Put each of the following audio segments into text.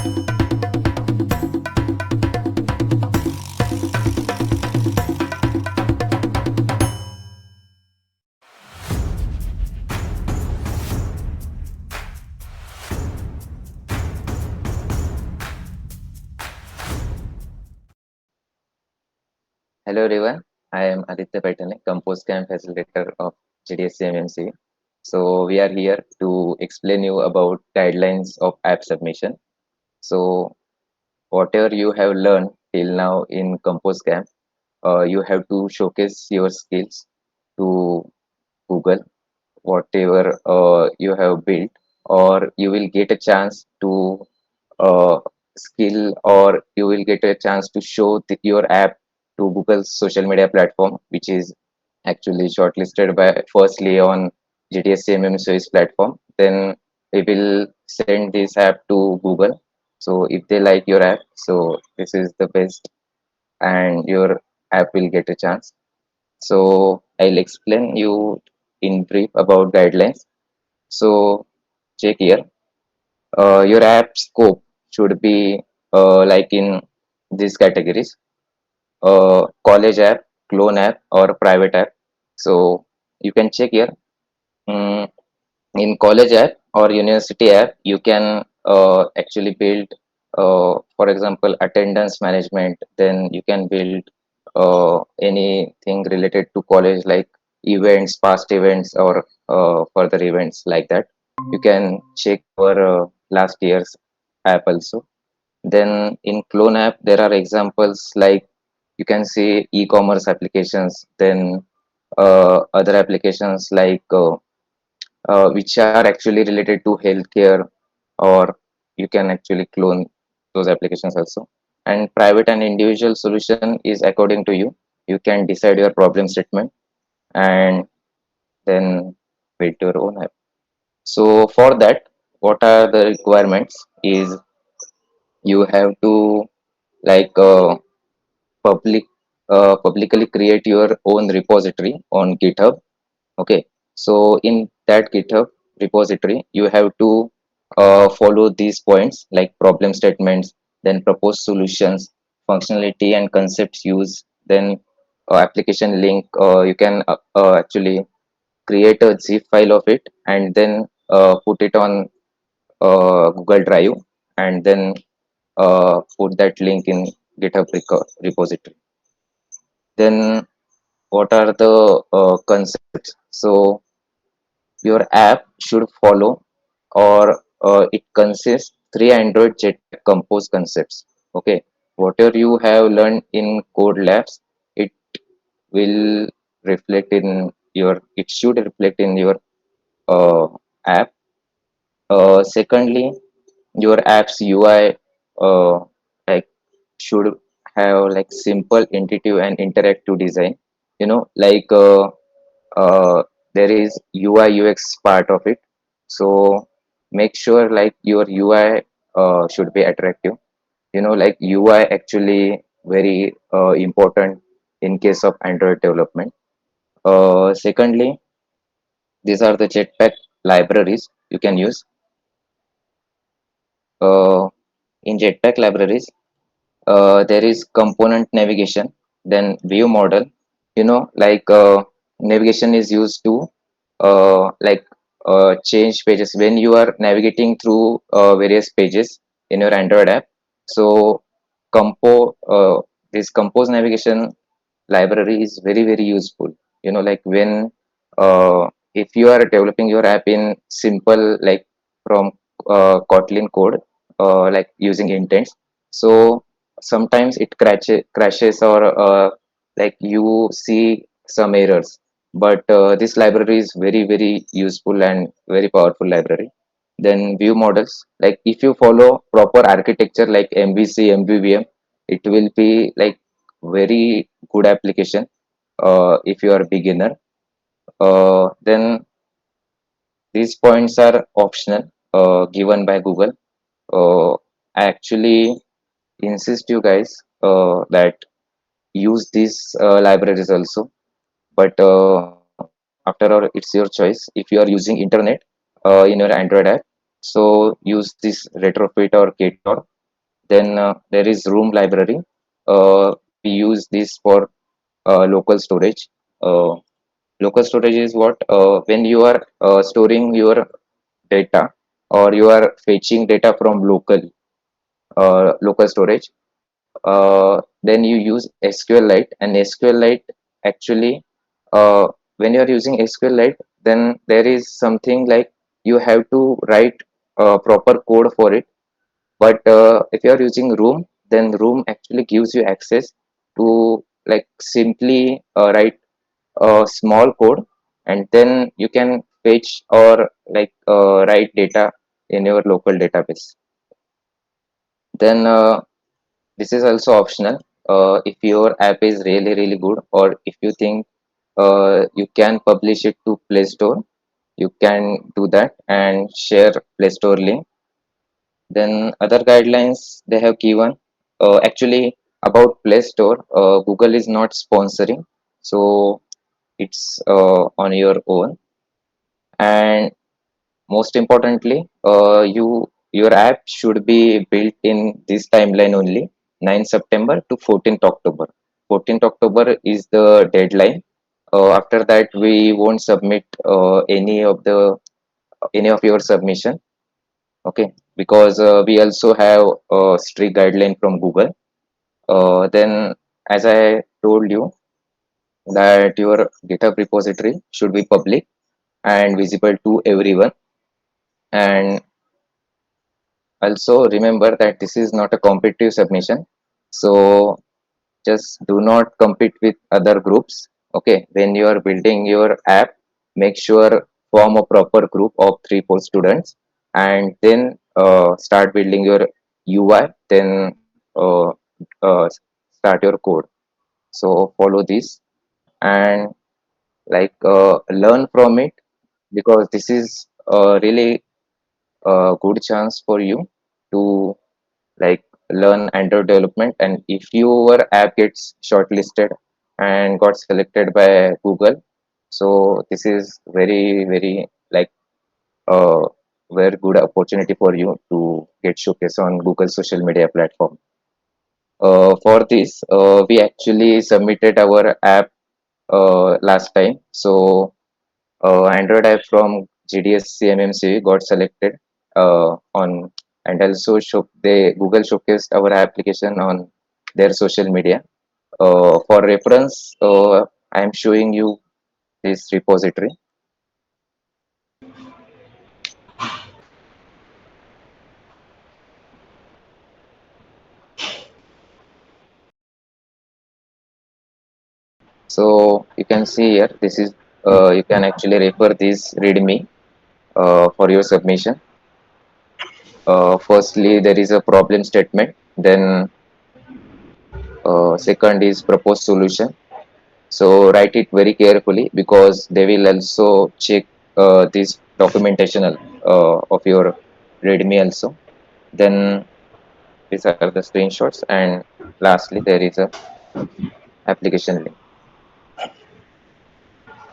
Hello everyone, I am Aditya Paithane, Compose Camp Facilitator of GDSC MMCOE. So we are here to explain you about guidelines of app submission. So whatever you have learned till now in Compose Camp, you have to showcase your skills to Google, whatever you have built, or you will get a chance to uh, skill, or you will get a chance to show your app to Google's social media platform, which is actually shortlisted by firstly on GDSC MMCOE's platform. Then we will send this app to Google. So if they like your app, so this is the best, and your app will get a chance. So I'll explain you in brief about guidelines. So check here. Your app scope should be like in these categories: college app, clone app, or private app. So you can check here. Mm, in college app or university app, you can actually build, for example, attendance management. Then you can build anything related to college, like events, past events, or further events like that. You can check your last year's app also. Then in clone app, there are examples like you can see e-commerce applications, then other applications like which are actually related to healthcare, or you can actually clone those applications also. And private and individual solution is according to you. You can decide your problem statement and then build your own app. So for that, what are the requirements is you have to like publicly create your own repository on GitHub. Okay, so in that GitHub repository, you have to follow these points like problem statements, then proposed solutions, functionality and concepts used, then application link. You can actually create a zip file of it and then put it on Google Drive, and then put that link in GitHub repository. Then what are the concepts? So your app should follow, or it consists three Android Jetpack Compose concepts. Okay, whatever you have learned in code labs, it will reflect in your. It should reflect in your app. Secondly, your app's UI like should have like simple, intuitive, and interactive design. Like there is UI UX part of it. So make sure like your UI should be attractive. Like UI actually very important in case of Android development. Secondly, these are the Jetpack libraries you can use. Uh, in Jetpack libraries, there is component navigation, then view model. Like navigation is used to change pages when you are navigating through various pages in your Android app. So this compose navigation library is very very useful. Like when if you are developing your app in simple, like from Kotlin code, like using intents, so sometimes it crashes, or like you see some errors. But this library is very very useful and very powerful library. Then view models, like if you follow proper architecture like MVC, MVVM, it will be like very good application if you are a beginner. Then these points are optional, given by Google. I actually insist you guys that use these libraries also. But after all, it's your choice. If you are using internet in your Android app, so use this retrofit or ktor. Then there is room library. We use this for local storage. Uh, Local storage is what, when you are storing your data, or you are fetching data from local storage. Then you use SQLite, and SQLite actually, when you are using SQLite, then there is something like you have to write proper code for it. But if you are using Room, then Room actually gives you access to like simply write a small code, and then you can fetch or like write data in your local database. Then this is also optional. If your app is really good, or if you think you can publish it to Play Store, you can do that and share Play Store link. Then other guidelines they have given. Actually, about Play Store, Google is not sponsoring, so it's on your own. And most importantly, your app should be built in this timeline only, 9 September to 14th October. 14th October is the deadline. After that, we won't submit any of your submission. Okay, because we also have a strict guideline from Google. Then, as I told you, that your GitHub repository should be public and visible to everyone. And also remember that this is not a competitive submission. So just do not compete with other groups. Okay, when you are building your app, make sure form a proper group of 3 4 students, and then start building your UI. Then uh, start your code. So follow this, and like learn from it, because this is really a good chance for you to like learn Android development. And if your app gets shortlisted and got selected by Google, so this is very like a very good opportunity for you to get showcased on Google social media platform. For this, we actually submitted our app last time. So Android app from GDSC MMCOE got selected on, and also they Google showcased our application on their social media. For reference, I am showing you this repository. So you can see here, this is you can actually refer this README for your submission. Firstly, there is a problem statement. Then second is proposed solution. So write it very carefully, because they will also check this documentation of your README also. Then these are the screenshots, and lastly there is a application link.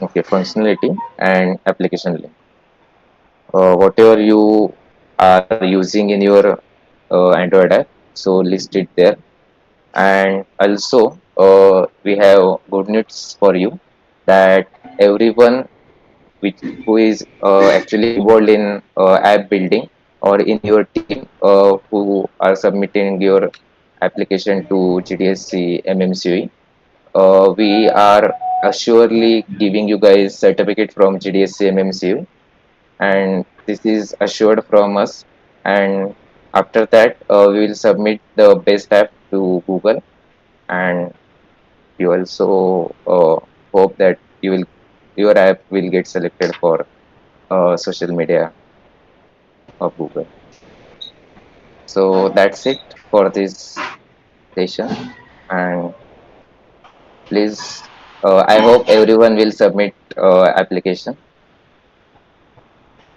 Okay, functionality and application link. Whatever you are using in your Android app, so list it there. And also we have good news for you, that everyone which who is actually involved in app building, or in your team who are submitting your application to GDSC MMCOE, we are assuredly giving you guys certificate from GDSC MMCOE, and this is assured from us. And after that, we will submit the best app to Google, and you also hope that your app will get selected for social media of Google. So that's it for this session. And please, I hope everyone will submit application.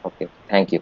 Okay, thank you.